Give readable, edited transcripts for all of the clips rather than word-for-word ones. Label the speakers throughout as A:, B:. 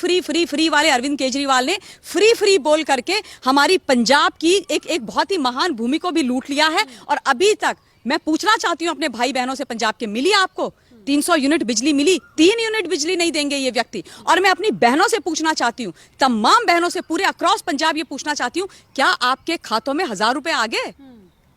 A: Free free free वाले अरविंद केजरीवाल ने free free बोल करके हमारी पंजाब की एक बहुत ही महान भूमि को भी लूट लिया है। और अभी तक मैं पूछना चाहती हूँ अपने भाई बहनों से, पंजाब के मिली आपको 300 यूनिट बिजली मिली? 3 यूनिट बिजली नहीं देंगे ये व्यक्ति। और मैं अपनी बहनों से पूछना चाहती हूँ, तमाम बहनों से पूरे अक्रॉस पंजाब ये पूछना चाहती हूँ, क्या आपके खातों में 1000 रुपए आ गए?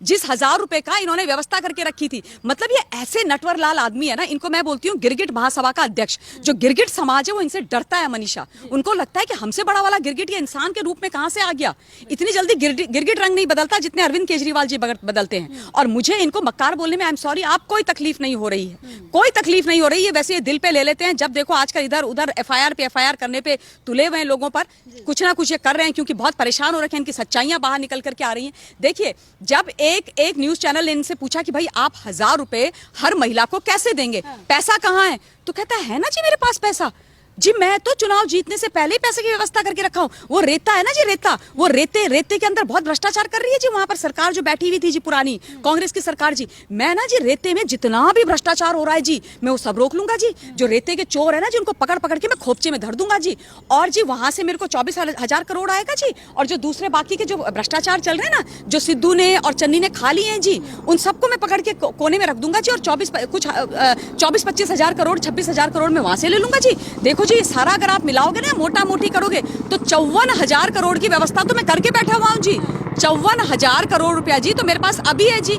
A: जिस 1000 रुपए का इन्होंने व्यवस्था करके रखी थी। मतलब ये ऐसे नटवर लाल आदमी है ना, इनको मैं बोलती हूँ गिरगिट महासभा का अध्यक्ष। जो गिरगिट समाज है वो इनसे डरता है मनीषा। उनको लगता है कि हमसे बड़ा वाला गिरगिट ये इंसान के रूप में कहां से आ गया। इतनी जल्दी गिरगिट रंग नहीं बदलता जितने अरविंद केजरीवाल जी बदलते हैं। और मुझे इनको मक्कार बोलने में आई एम सॉरी, आप कोई तकलीफ नहीं हो रही है, कोई तकलीफ नहीं हो रही है। वैसे ये दिल पे ले लेते हैं। जब देखो आजकल इधर उधर FIR पे FIR करने पे तुले हुए लोगों पर कुछ ना कुछ ये कर रहे हैं, क्योंकि बहुत परेशान हो रखे हैं। इनकी सच्चाइयां बाहर निकल करके आ रही हैं। देखिए, जब एक न्यूज चैनल ने इनसे पूछा कि भाई आप 1000 रुपए हर महिला को कैसे देंगे, पैसा कहाँ है, तो कहता है ना जी मेरे पास पैसा जी, मैं तो चुनाव जीतने से पहले ही पैसे की व्यवस्था करके रखा हूँ। वो रेता है ना जी, रेता, वो रेते के अंदर बहुत भ्रष्टाचार कर रही है जी वहां पर सरकार जो बैठी हुई थी जी, पुरानी कांग्रेस की सरकार जी। मैं ना जी रेते में जितना भी भ्रष्टाचार हो रहा है जी, मैं वो सब रोक लूंगा जी। जो रेते के चोर है ना जी, उनको पकड़ पकड़ के मैं खोपचे में धर दूंगा जी। और जी वहां से मेरे को 24,000 करोड़ आएगा जी। और जो दूसरे बाकी के जो भ्रष्टाचार चल रहे हैं ना, जो सिद्धू ने और चन्नी ने खा लिए हैं जी, उन सबको मैं पकड़ के कोने में रख दूंगा जी। और 24-25 हजार करोड़, 26,000 करोड़ में वहां से ले लूंगा जी। देखो जी, सारा अगर आप मिलाओगे ना, मोटा मोटी करोगे तो 54,000 करोड़ की व्यवस्था तो मैं करके बैठा हुआ हूं जी। 54,000 करोड़ रुपया जी तो मेरे पास अभी है जी,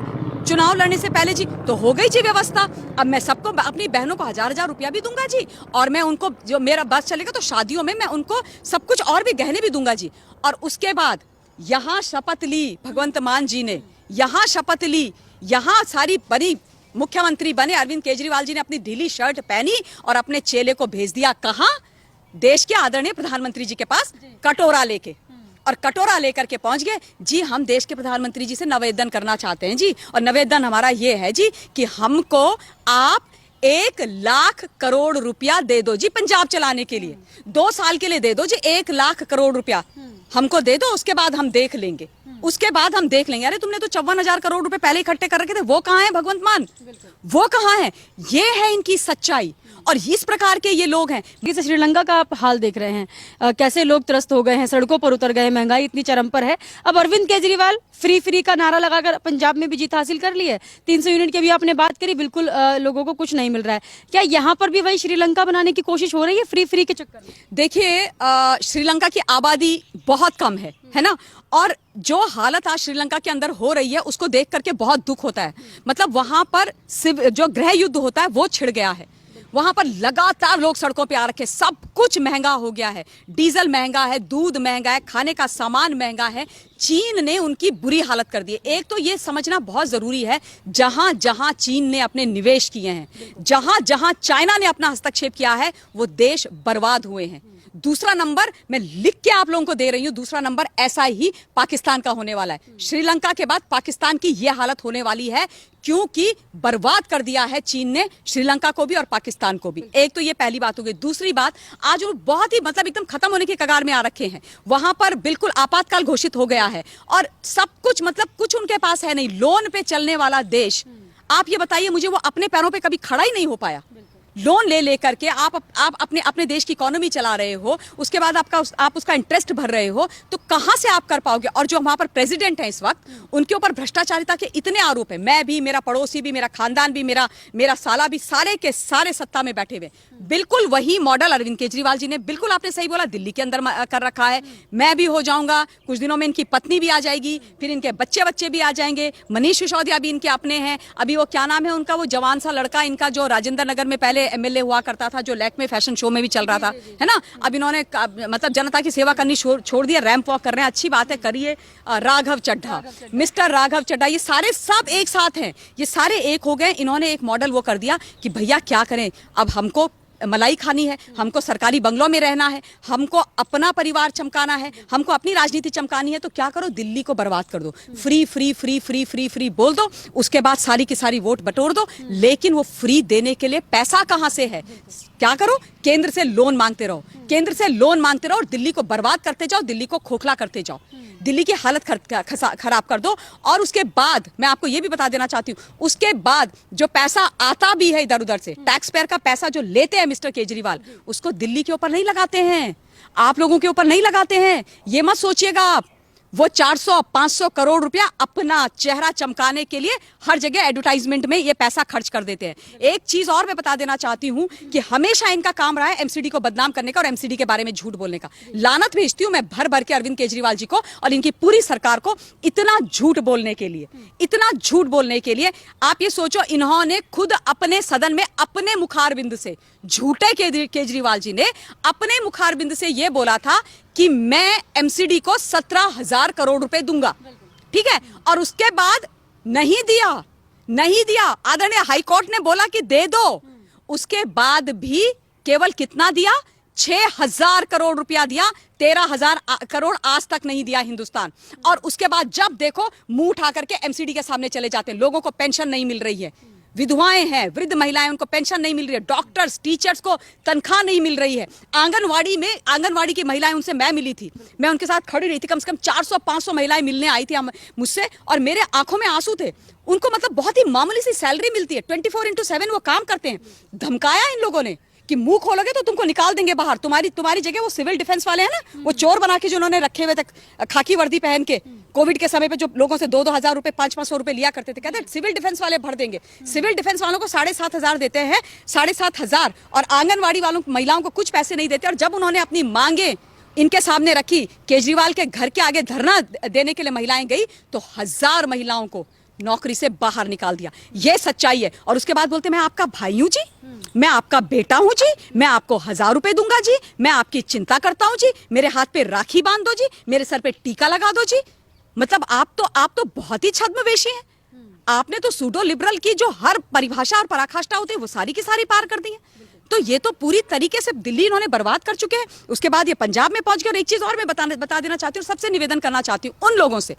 A: चुनाव लड़ने से पहले जी तो हो गई जी व्यवस्था। अब मैं सबको, अपनी बहनों को 1000-1000 रुपया भी दूंगा जी। और मैं उनको, जो मेरा बस चलेगा तो शादियों में मैं उनको सब कुछ और भी गहने भी दूंगा जी। और उसके बाद यहाँ शपथ ली भगवंत मान जी ने, यहाँ शपथ ली, यहाँ सारी बड़ी मुख्यमंत्री बने अरविंद केजरीवाल जी ने अपनी ढीली शर्ट पहनी और अपने चेले को भेज दिया कहां? देश के आदरणीय प्रधानमंत्री जी के पास कटोरा लेके। और कटोरा लेकर के पहुंच गए जी, हम देश के प्रधानमंत्री जी से निवेदन करना चाहते हैं जी। और निवेदन हमारा ये है जी कि हमको आप 1 लाख करोड़ रुपया दे दो जी, पंजाब चलाने के लिए 2 साल के लिए दे दो जी। 1 लाख करोड़ रुपया हमको दे दो, उसके बाद हम देख लेंगे, उसके बाद हम देख लेंगे। अरे तुमने तो 54,000 करोड़ रुपए पहले इकट्ठे कर रखे थे, वो कहाँ है भगवंत मान, वो कहाँ है? ये है इनकी सच्चाई। और इस प्रकार के ये लोग हैं।
B: जैसे श्रीलंका का आप हाल देख रहे हैं, कैसे लोग त्रस्त हो गए हैं, सड़कों पर उतर गए हैं, महंगाई इतनी चरम पर है। अब अरविंद केजरीवाल फ्री फ्री का नारा लगाकर पंजाब में भी जीत हासिल कर ली है। 300 यूनिट की भी आपने बात करी, बिल्कुल लोगों को कुछ नहीं मिल रहा है। क्या यहाँ पर भी वही श्रीलंका बनाने की कोशिश हो रही है फ्री फ्री के चक्कर में?
A: देखिए, श्रीलंका की आबादी बहुत कम है ना, और जो हालत आज श्रीलंका के अंदर हो रही है उसको देख करके बहुत दुख होता है। मतलब वहां पर जो गृह युद्ध होता है वो छिड़ गया है। वहां पर लगातार लोग सड़कों पे आ रखे, सब कुछ महंगा हो गया है, डीजल महंगा है, दूध महंगा है, खाने का सामान महंगा है। चीन ने उनकी बुरी हालत कर दी है। एक तो ये समझना बहुत जरूरी है, जहां जहां चीन ने अपने निवेश किए हैं, जहां जहां चाइना ने अपना हस्तक्षेप किया है, वो देश बर्बाद हुए हैं। दूसरा नंबर मैं लिख के आप लोगों को दे रही हूं, दूसरा नंबर ऐसा ही पाकिस्तान का होने वाला है। श्रीलंका के बाद पाकिस्तान की यह हालत होने वाली है, क्योंकि बर्बाद कर दिया है चीन ने श्रीलंका को भी और पाकिस्तान को भी। एक तो ये पहली बात हो गई। दूसरी बात, आज वो बहुत ही मतलब एकदम खत्म होने के कगार में आ रखे हैं। वहां पर बिल्कुल आपातकाल घोषित हो गया है और सब कुछ, मतलब कुछ उनके पास है नहीं। लोन पे चलने वाला देश, आप ये बताइए मुझे, वो अपने पैरों पे कभी खड़ा ही नहीं हो पाया। लोन ले लेकर के आप अपने देश की इकोनॉमी चला रहे हो, उसके बाद आप उसका इंटरेस्ट भर रहे हो, तो कहां से आप कर पाओगे? और जो वहां पर प्रेसिडेंट है इस वक्त, उनके ऊपर भ्रष्टाचारिता के इतने आरोप है। मैं भी, मेरा पड़ोसी भी, मेरा खानदान भी, मेरा साला भी, सारे के सारे सत्ता में बैठे हुए। बिल्कुल वही मॉडल अरविंद केजरीवाल जी ने, बिल्कुल आपने सही बोला, दिल्ली के अंदर कर रखा है। मैं भी हो जाऊंगा, कुछ दिनों में इनकी पत्नी भी आ जाएगी, फिर इनके बच्चे भी आ जाएंगे। मनीष सिसोदिया भी इनके अपने हैं। अभी वो क्या नाम है उनका, वो जवान सा लड़का इनका जो राजेंद्र नगर में पहले MLA हुआ करता था, जो लैक्मे फैशन शो में भी चल रहा था, है ना। अब इन्होंने मतलब जनता की सेवा करनी छोड़ दिया, रैंप वॉक कर रहे हैं। अच्छी बात है, करिए। राघव चड्ढा, मिस्टर राघव चड्ढा, ये सारे सब एक साथ हैं, ये सारे एक हो गए। इन्होंने एक मॉडल वो कर दिया कि भैया क्या करें, अब हमको मलाई खानी है, हमको सरकारी बंगलों में रहना है, हमको अपना परिवार चमकाना है, हमको अपनी राजनीति चमकानी है, तो क्या करो, दिल्ली को बर्बाद कर दो। Free free free free free free बोल दो, उसके बाद सारी की सारी वोट बटोर दो। लेकिन वो फ्री देने के लिए पैसा कहां से है? क्या करो, केंद्र से लोन मांगते रहो, केंद्र से लोन मांगते रहो और दिल्ली को बर्बाद करते जाओ, दिल्ली को खोखला करते जाओ। दिल्ली की हालत खराब कर दो। और उसके बाद मैं आपको ये भी बता देना चाहती हूँ, उसके बाद जो पैसा आता भी है इधर उधर से, टैक्स पेयर का पैसा जो लेते हैं मिस्टर केजरीवाल, उसको दिल्ली के ऊपर नहीं लगाते हैं, आप लोगों के ऊपर नहीं लगाते हैं। ये मत सोचिएगा आप, वो 400-500 करोड़ रुपया अपना चेहरा चमकाने के लिए हर जगह एडवर्टाइजमेंट में ये पैसा खर्च कर देते हैं। एक चीज और मैं बता देना चाहती हूं कि हमेशा इनका काम रहा है एमसीडी को बदनाम करने का और एमसीडी के बारे में झूठ बोलने का। लानत भेजती हूं मैं भर भर के अरविंद केजरीवाल जी को और इनकी पूरी सरकार को, इतना झूठ बोलने के लिए, इतना झूठ बोलने के लिए। आप ये सोचो, इन्होंने खुद अपने सदन में अपने मुखारबिंद से, झूठे केजरीवाल जी ने अपने मुखारबिंद से ये बोला था कि मैं एमसीडी को 17,000 करोड़ रुपए दूंगा, ठीक है, और उसके बाद नहीं दिया। आदरणीय हाईकोर्ट ने बोला कि दे दो, उसके बाद भी केवल कितना दिया, 6,000 करोड़ रुपया दिया, 13,000 करोड़ आज तक नहीं दिया हिंदुस्तान। और उसके बाद जब देखो मुंह उठा करके एमसीडी के सामने चले जाते हैं। लोगों को पेंशन नहीं मिल रही है, विधवाएं हैं, वृद्ध महिलाएं, उनको पेंशन नहीं मिल रही है, डॉक्टर्स टीचर्स को तनख्वाह नहीं मिल रही है। आंगनवाड़ी की महिलाएं, उनसे मैं मिली थी, मैं उनके साथ खड़ी रही थी, कम से कम 400-500 महिलाएं मिलने आई थी मुझसे, और मेरे आंखों में आंसू थे। उनको मतलब बहुत ही मामूली सी सैलरी मिलती है, 24x7 वो काम करते हैं। धमकाया इन लोगों ने कि मुंह खोलोगे तो तुमको निकाल देंगे बाहर, तुम्हारी जगह वो सिविल डिफेंस वाले हैं ना, वो चोर बना के जो उन्होंने रखे हुए थे खाकी वर्दी पहन के, कोविड के समय पे जो लोगों से 2-2 हजार रुपए, 500-500 रुपए लिया करते थे, कहते सिविल डिफेंस वाले भर देंगे। सिविल डिफेंस वालों को 7,500 देते हैं, 7,500, और आंगनवाड़ी वालों महिलाओं को कुछ पैसे नहीं देते। और जब उन्होंने अपनी मांगे इनके सामने रखी, केजरीवाल के घर के आगे धरना देने के लिए महिलाएं गई, तो 1000 महिलाओं को नौकरी से बाहर निकाल दिया। ये सच्चाई है। और उसके बाद बोलते मैं आपका भाई हूं जी, मैं आपका बेटा हूं जी, मैं आपको 1000 रुपए दूंगा जी, मैं आपकी चिंता करता हूं जी, मेरे हाथ पे राखी बांध दो जी, मेरे सर पे टीका लगा दो जी। मतलब आप तो बहुत ही छद्मवेशी हैं। आपने तो सूडो लिबरल की जो हर परिभाषा और पराकाष्ठा होती है वो सारी की सारी पार कर दी है। तो ये तो पूरी तरीके से दिल्ली इन्होंने बर्बाद कर चुके हैं। उसके बाद ये पंजाब में पहुंच गए। और एक चीज और मैं बता देना चाहती हूँ, सबसे निवेदन करना चाहती हूँ उन लोगों से,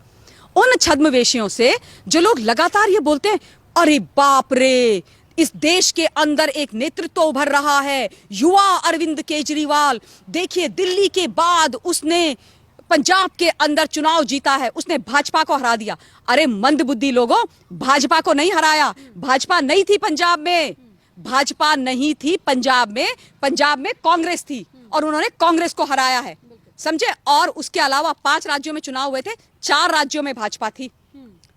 A: उन छद्मवेशियों से जो लोग लगातार ये बोलते हैं, अरे बाप रे, इस देश के अंदर एक नेतृत्व उभर रहा है, युवा अरविंद केजरीवाल, देखिए दिल्ली के बाद उसने पंजाब के अंदर चुनाव जीता है, उसने भाजपा को हरा दिया। अरे मंदबुद्धि लोगों, भाजपा को नहीं हराया, भाजपा नहीं थी पंजाब में, भाजपा नहीं थी पंजाब में कांग्रेस थी और उन्होंने कांग्रेस को हराया है, समझे। और उसके अलावा 5 राज्यों में चुनाव हुए थे, 4 राज्यों में भाजपा थी।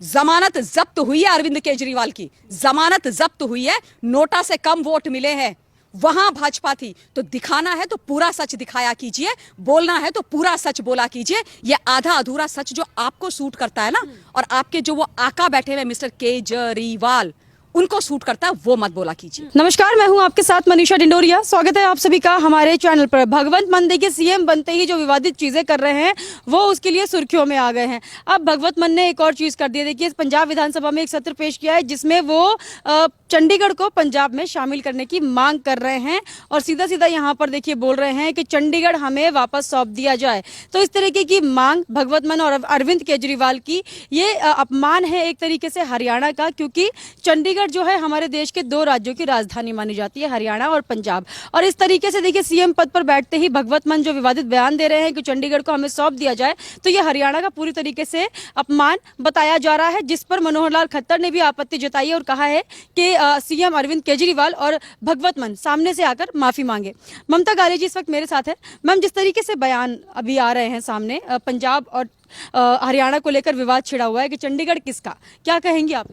A: जमानत जब्त हुई है अरविंद केजरीवाल की, जमानत जब्त हुई है, नोटा से कम वोट मिले हैं, वहां भाजपा थी। तो दिखाना है तो पूरा सच दिखाया कीजिए, बोलना है तो पूरा सच बोला कीजिए। ये आधा अधूरा सच जो आपको सूट करता है ना, और आपके जो वो आका बैठे हुए मिस्टर केजरीवाल, उनको सूट करता है, वो मत बोला कीजिए।
B: नमस्कार, मैं हूं आपके साथ मनीषा डिंडोरिया। स्वागत है आप सभी का हमारे चैनल पर। भगवंत मान देखिए सीएम बनते ही जो विवादित चीजें कर रहे हैं वो उसके लिए सुर्खियों में आ गए हैं। अब भगवंत मान ने एक और चीज कर दी है। देखिए पंजाब विधानसभा में एक सत्र पेश किया है जिसमें वो चंडीगढ़ को पंजाब में शामिल करने की मांग कर रहे हैं और सीधा सीधा यहाँ पर देखिए बोल रहे हैं कि चंडीगढ़ हमें वापस सौंप दिया जाए। तो इस तरीके की मांग भगवंत मान और अरविंद केजरीवाल की, ये अपमान है एक तरीके से हरियाणा का, क्योंकि चंडीगढ़ जो है हमारे देश के 2 राज्यों की राजधानी मानी जाती है, हरियाणा और पंजाब। और इस तरीके से देखिए सीएम पद पर बैठते ही भगवंत मान जो विवादित बयान दे रहे हैं कि चंडीगढ़ को हमें सौंप दिया जाए, तो ये हरियाणा का पूरी तरीके से अपमान बताया जा रहा है, जिस पर मनोहर लाल खट्टर ने भी आपत्ति जताई है और कहा है कि सीएम अरविंद केजरीवाल और भगवंत मान सामने से आकर माफी मांगे। ममता गाली जी इस वक्त मेरे साथ है। मैम, जिस तरीके से बयान अभी आ रहे हैं सामने, पंजाब और हरियाणा को लेकर विवाद छिड़ा हुआ है कि चंडीगढ़ किसका, क्या कहेंगी आप?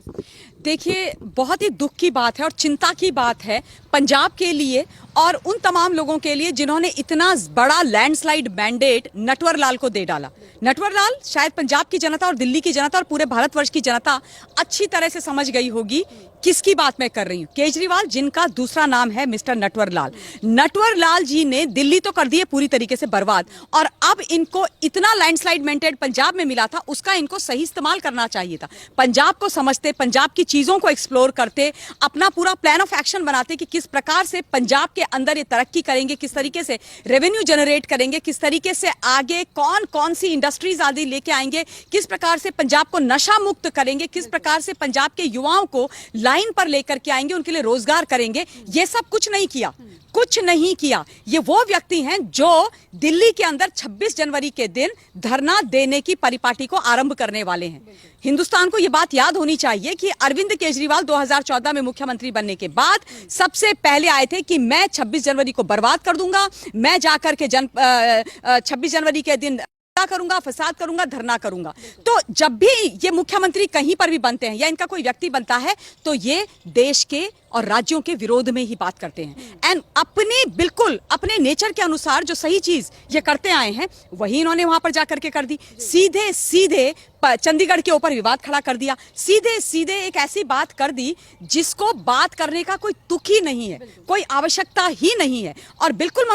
A: देखिए, बहुत ही दुख की बात है और चिंता की बात है पंजाब के लिए और उन तमाम लोगों के लिए जिन्होंने इतना बड़ा लैंडस्लाइड मैंडेट नटवर लाल को दे डाला। नटवर लाल शायद पंजाब की जनता और दिल्ली की जनता और पूरे भारतवर्ष की जनता अच्छी तरह से समझ गई होगी किसकी बात मैं कर रही हूँ। केजरीवाल, जिनका दूसरा नाम है मिस्टर नटवर लाल। नटवर लाल जी ने दिल्ली तो कर दिए पूरी तरीके से बर्बाद, और अब इनको इतना लैंडस्लाइड मैंडेट पंजाब में मिला था, उसका इनको सही इस्तेमाल करना चाहिए था। पंजाब को समझते, पंजाब की चीजों को एक्सप्लोर करते, अपना पूरा प्लान ऑफ एक्शन बनाते कि किस प्रकार से पंजाब के अंदर ये तरक्की करेंगे, किस तरीके से रेवेन्यू जनरेट करेंगे, किस तरीके से आगे कौन कौन सी इंडस्ट्रीज आदि लेके आएंगे, किस प्रकार से पंजाब को नशा मुक्त करेंगे, किस प्रकार से पंजाब के युवाओं को लाइन पर लेकर के आएंगे, उनके लिए रोजगार करेंगे। ये सब कुछ नहीं किया। कुछ नहीं किया। ये वो व्यक्ति हैं जो दिल्ली के अंदर 26 जनवरी के दिन धरना देने की परिपाटी को आरंभ करने वाले हैं। हिंदुस्तान को ये बात याद होनी चाहिए कि अरविंद केजरीवाल 2014 में मुख्यमंत्री बनने के बाद सबसे पहले आए थे कि मैं 26 जनवरी को बर्बाद कर दूंगा, मैं जाकर के 26 जनवरी के दिन करूंगा, फसाद करूंगा, धरना करूंगा। तो जब भी ये मुख्यमंत्री कहीं पर भी बनते हैं या इनका कोई व्यक्ति बनता है तो ये देश के और राज्यों के विरोध में ही बात करते हैं। एंड अपने बिल्कुल अपने नेचर के अनुसार जो सही चीज ये करते आए हैं वही इन्होंने वहां पर जाकर के कर दी। सीधे सीधे चंडीगढ़ के ऊपर विवाद खड़ा कर दिया, सीधे सीधे एक ऐसी बात कर दी जिसको बात करने का कोई तुक ही नहीं है, कोई आवश्यकता ही नहीं है। और बिल्कुल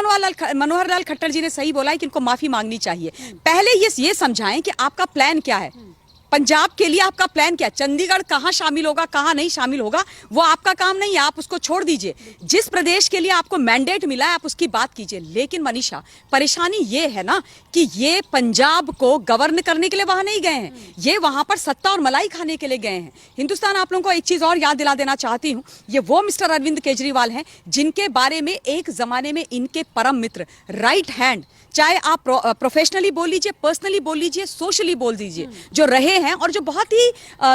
A: मनोहर लाल खट्टर जी ने सही बोला है कि इनको माफी मांगनी चाहिए। पहले ये समझाएं कि आपका प्लान क्या है, पंजाब के लिए आपका प्लान क्या है। चंडीगढ़ कहां शामिल होगा कहां नहीं शामिल होगा वो आपका काम नहीं है, आप उसको छोड़ दीजिए। जिस प्रदेश के लिए आपको मैंडेट मिला है आप उसकी बात कीजिए। लेकिन मनीषा, परेशानी ये है ना कि ये पंजाब को गवर्न करने के लिए वहां नहीं गए हैं, ये वहां पर सत्ता और मलाई खाने के लिए गए हैं। हिंदुस्तान आप लोगों को एक चीज और याद दिला देना चाहती हूं, ये वो मिस्टर अरविंद केजरीवाल हैं जिनके बारे में एक जमाने में इनके परम मित्र, राइट हैंड, चाहे आप प्रोफेशनली बोल लीजिए, पर्सनली बोल लीजिए, सोशली बोल दीजिए, जो रहे हैं और जो बहुत ही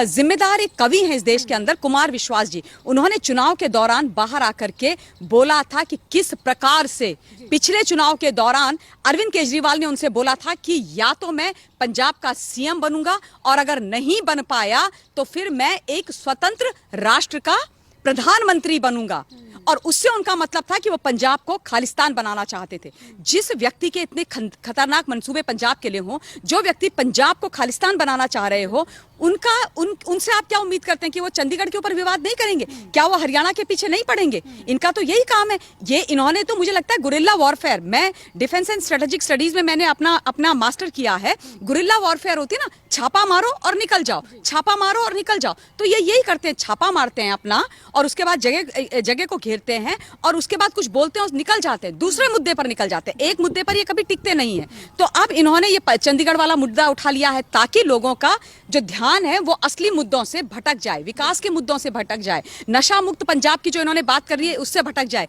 A: जिम्मेदार एक कवि हैं इस देश के अंदर, कुमार विश्वास जी, उन्होंने चुनाव के दौरान बाहर आकर के बोला था कि किस प्रकार से पिछले चुनाव के दौरान अरविंद केजरीवाल ने उनसे बोला था कि या तो मैं पंजाब का सीएम बनूंगा और अगर नहीं बन पाया तो फिर मैं एक स्वतंत्र राष्ट्र का प्रधानमंत्री बनूंगा। और उससे उनका मतलब था कि वो पंजाब को खालिस्तान बनाना चाहते थे। जिस व्यक्ति के इतने खतरनाक मंसूबे पंजाब के लिए हो, जो व्यक्ति पंजाब को खालिस्तान बनाना चाह रहे हो, उनसे आप क्या उम्मीद करते हैं कि वो चंडीगढ़ के ऊपर विवाद नहीं करेंगे? क्या वो हरियाणा के पीछे नहीं पड़ेंगे? इनका तो यही काम है। ये इन्होंने तो मुझे लगता है गुरिल्ला वॉरफेयर, मैं डिफेंस एंड स्ट्रेटेजिक स्टडीज में मैंने अपना मास्टर किया है। गुरिल्ला वॉरफेयर होती है ना, छापा मारो और निकल जाओ, छापा मारो और निकल जाओ। तो ये यही करते हैं, छापा मारते हैं अपना और उसके बाद जगह को घेरते हैं और उसके बाद कुछ बोलते हैं और निकल जाते हैं, दूसरे मुद्दे पर निकल जाते हैं। एक मुद्दे पर ये कभी टिकते नहीं है। तो अब इन्होंने ये चंडीगढ़ वाला मुद्दा उठा लिया है ताकि लोगों का जो ध्यान है वो असली मुद्दों से भटक जाए, विकास के मुद्दों से भटक जाए, नशा मुक्त पंजाब की जो इन्होंने बात करी है उससे भटक जाए,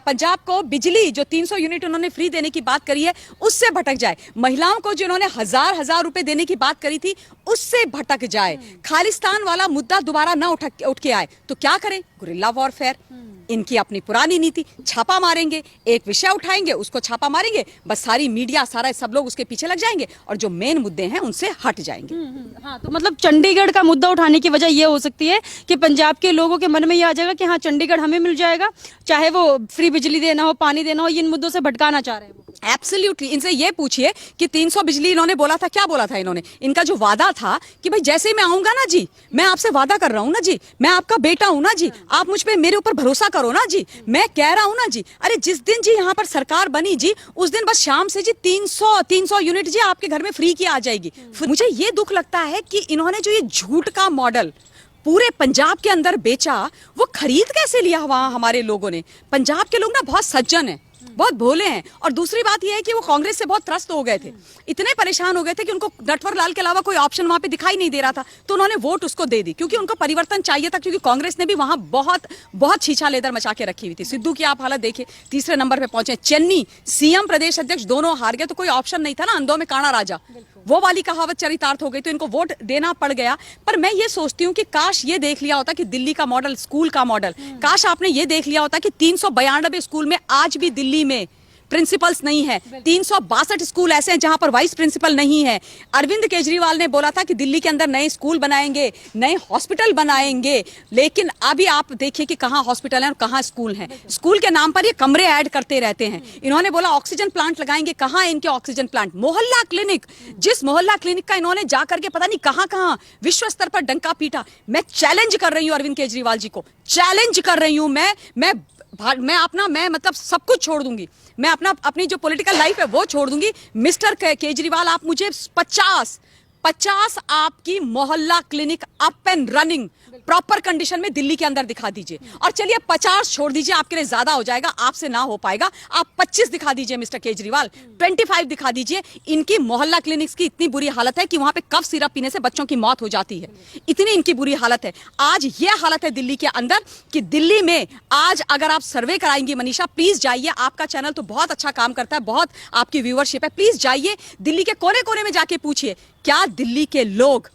A: पंजाब को बिजली जो 300 यूनिट उन्होंने फ्री देने की बात करी है उससे भटक जाए, महिलाओं को जो इन्होंने हजार रुपए देने की बात करी थी उससे भटक जाए, खालिस्तान वाला मुद्दा दोबारा ना उठ के आए। तो क्या करें? गुरिल्ला वॉरफेयर, इनकी अपनी पुरानी नीति, छापा मारेंगे, एक विषय उठाएंगे उसको छापा मारेंगे, बस सारी मीडिया सारा सब लोग उसके पीछे लग जाएंगे और जो मेन मुद्दे हैं उनसे हट जाएंगे।
B: हाँ, तो मतलब चंडीगढ़ का मुद्दा उठाने की वजह ये हो सकती है कि पंजाब के लोगों के मन में ये आ जाएगा कि हाँ चंडीगढ़ हमें मिल जाएगा, चाहे वो फ्री बिजली देना हो, पानी देना हो, इन मुद्दों से भटकाना चाह रहे हैं।
A: एब्सोल्युटली। इनसे ये पूछिए कि 300 बिजली इन्होंने बोला था, क्या बोला था इन्होंने? इनका जो वादा था कि भाई जैसे ही मैं आऊंगा ना जी, मैं आपसे वादा कर रहा हूं ना जी, मैं आपका बेटा हूं ना जी, आप मुझ पे मेरे ऊपर भरोसा करो ना जी, मैं कह रहा हूं ना जी। अरे जिस दिन जी यहाँ पर सरकार बनी जी, उस दिन बस शाम से जी 300 यूनिट जी आपके घर में फ्री की आ जाएगी। मुझे ये दुख लगता है कि इन्होंने जो ये झूठ का मॉडल पूरे पंजाब के अंदर बेचा, वो खरीद कैसे लिया वहां हमारे लोगों ने? पंजाब के लोग ना बहुत सज्जन हैं, बहुत भोले हैं। और दूसरी बात यह है कि वो कांग्रेस से बहुत त्रस्त हो गए थे, इतने परेशान हो गए थे कि उनको नटवर लाल के अलावा कोई ऑप्शन वहां पे दिखाई नहीं दे रहा था, तो उन्होंने वोट उसको दे दी क्योंकि उनको परिवर्तन चाहिए था, क्योंकि कांग्रेस ने भी वहां बहुत छीछा लेदर मचा के रखी हुई थी। सिद्धू की आप हालत देखिए, तीसरे नंबर पे पहुंचे। चन्नी सीएम प्रदेश अध्यक्ष दोनों हार गए, तो कोई ऑप्शन नहीं था ना, अंधों में काना राजा, वो वाली कहावत चरितार्थ हो गई, तो इनको वोट देना पड़ गया। पर मैं ये सोचती हूँ कि काश ये देख लिया होता कि दिल्ली का मॉडल, स्कूल का मॉडल, काश आपने ये देख लिया होता कि 392 स्कूल में आज भी दिल्ली में प्रिंसिपल्स नहीं है, 362 स्कूल ऐसे हैं जहां पर वाइस प्रिंसिपल नहीं है। अरविंद केजरीवाल ने बोला था कि दिल्ली के अंदर नए स्कूल बनाएंगे, नए हॉस्पिटल बनाएंगे, लेकिन अभी आप देखिए कि कहां हॉस्पिटल है और कहां स्कूल है। स्कूल के नाम पर ये कमरे ऐड करते रहते हैं। इन्होंने बोला ऑक्सीजन प्लांट लगाएंगे, कहां है इनके ऑक्सीजन प्लांट? मोहल्ला क्लिनिक, जिस मोहल्ला क्लिनिक का इन्होंने जाकर के पता नहीं कहां विश्व स्तर पर डंका पीटा। मैं चैलेंज कर रही हूं अरविंद केजरीवाल जी को, चैलेंज कर रही हूं मैं मतलब सब कुछ छोड़ दूंगी, मैं अपनी जो पॉलिटिकल लाइफ है वो छोड़ दूंगी। मिस्टर केजरीवाल, आप मुझे 50 आपकी मोहल्ला clinic up and running proper condition में दिल्ली के अंदर दिखा दीजिए। और चलिए 50 छोड़ दीजिए, आपके लिए ज्यादा हो जाएगा, आपसे ना हो पाएगा, आप 25 दिखा दीजिए मिस्टर केजरीवाल, 25 दिखा दीजिए। इनकी मोहल्ला क्लिनिक्स की इतनी बुरी हालत है कि वहां पे कफ सिरप पीने से बच्चों की मौत हो जाती है, इतनी इनकी बुरी हालत है। आज ये हालत है दिल्ली के अंदर कि दिल्ली में आज अगर आप सर्वे कराएंगी, मनीषा प्लीज जाइए, आपका चैनल तो बहुत अच्छा काम करता है, बहुत आपकी व्यूअरशिप है, प्लीज जाइए दिल्ली के कोने कोने में जाके पूछिए क्या दिल्ली के लोग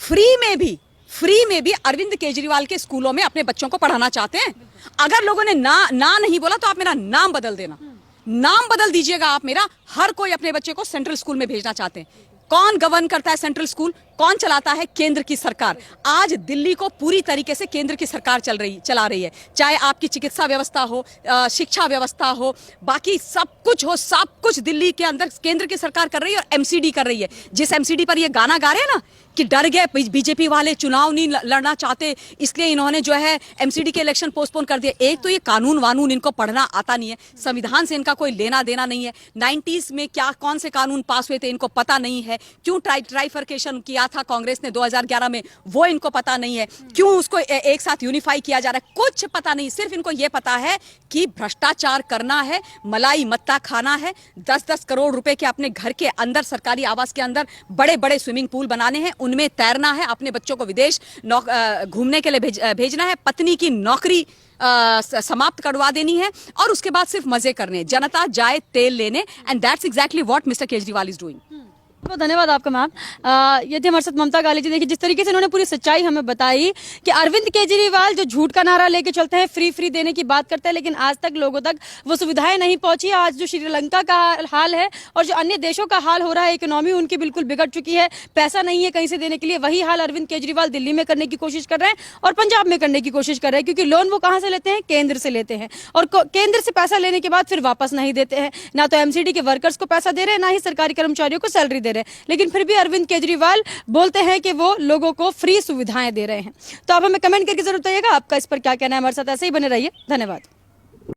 A: फ्री में भी अरविंद केजरीवाल के स्कूलों में अपने बच्चों को पढ़ाना चाहते हैं। अगर लोगों ने ना नहीं बोला तो आप मेरा नाम बदल देना, नाम बदल दीजिएगा आप मेरा। हर कोई अपने बच्चे को सेंट्रल स्कूल में भेजना चाहते हैं। कौन गवर्न करता है सेंट्रल स्कूल, कौन चलाता है? केंद्र की सरकार। आज दिल्ली को पूरी तरीके से केंद्र की सरकार चला रही है, चाहे आपकी चिकित्सा व्यवस्था हो, शिक्षा व्यवस्था हो, बाकी सब कुछ हो, सब कुछ दिल्ली के अंदर केंद्र की सरकार कर रही है और एमसीडी कर रही है। जिस एमसीडी पर ये गाना गा रहे हैं ना कि डर गए बीजेपी वाले, चुनाव नहीं लड़ना चाहते, इसलिए इन्होंने जो है एमसीडी के इलेक्शन पोस्टपोन कर दिए। एक तो ये कानून वानून इनको पढ़ना आता नहीं है, संविधान से इनका कोई लेना देना नहीं है। 90s में क्या कौन से कानून पास हुए थे इनको पता नहीं है। क्यों ट्राइफर्केशन किया था कांग्रेस ने 2011 में, वो इनको पता नहीं है। क्यों उसको एक साथ यूनिफाई किया जा रहा है, कुछ पता नहीं। सिर्फ इनको ये पता है कि भ्रष्टाचार करना है, मलाई मत्ता खाना है, 10-10 करोड़ रुपए के अपने घर के अंदर, सरकारी आवास के अंदर बड़े बड़े स्विमिंग पूल बनाने हैं, उनमें तैरना है, अपने बच्चों को विदेश घूमने के लिए भेजना है, पत्नी की नौकरी समाप्त करवा देनी है और उसके बाद सिर्फ मजे करने, जनता जाए तेल लेने। And that's exactly what mister Kejriwal is doing.
B: बहुत धन्यवाद आपका मैम। ये थी हमारे साथ ममता काली जी। देखिए जिस तरीके से उन्होंने पूरी सच्चाई हमें बताई कि अरविंद केजरीवाल जो झूठ का नारा लेके चलते हैं, फ्री देने की बात करते हैं, लेकिन आज तक लोगों तक वो सुविधाएं नहीं पहुंची। आज जो श्रीलंका का हाल है और जो अन्य देशों का हाल हो रहा है, इकोनॉमी उनकी बिल्कुल बिगड़ चुकी है, पैसा नहीं है कहीं से देने के लिए, वही हाल अरविंद केजरीवाल दिल्ली में करने की कोशिश कर रहे हैं और पंजाब में करने की कोशिश कर रहे हैं। क्योंकि लोन वो कहाँ से लेते हैं? केंद्र से लेते हैं, और केंद्र से पैसा लेने के बाद फिर वापस नहीं देते हैं। ना तो एमसीडी के वर्कर्स को पैसा दे रहे हैं, ना ही सरकारी कर्मचारियों को सैलरी दे रहे हैं, लेकिन फिर भी अरविंद केजरीवाल बोलते हैं कि वो लोगों को फ्री सुविधाएं दे रहे हैं। तो आप हमें कमेंट करके जरूर बताइएगा आपका इस पर क्या कहना है। हमारे साथ ऐसे ही बने रहिए। धन्यवाद।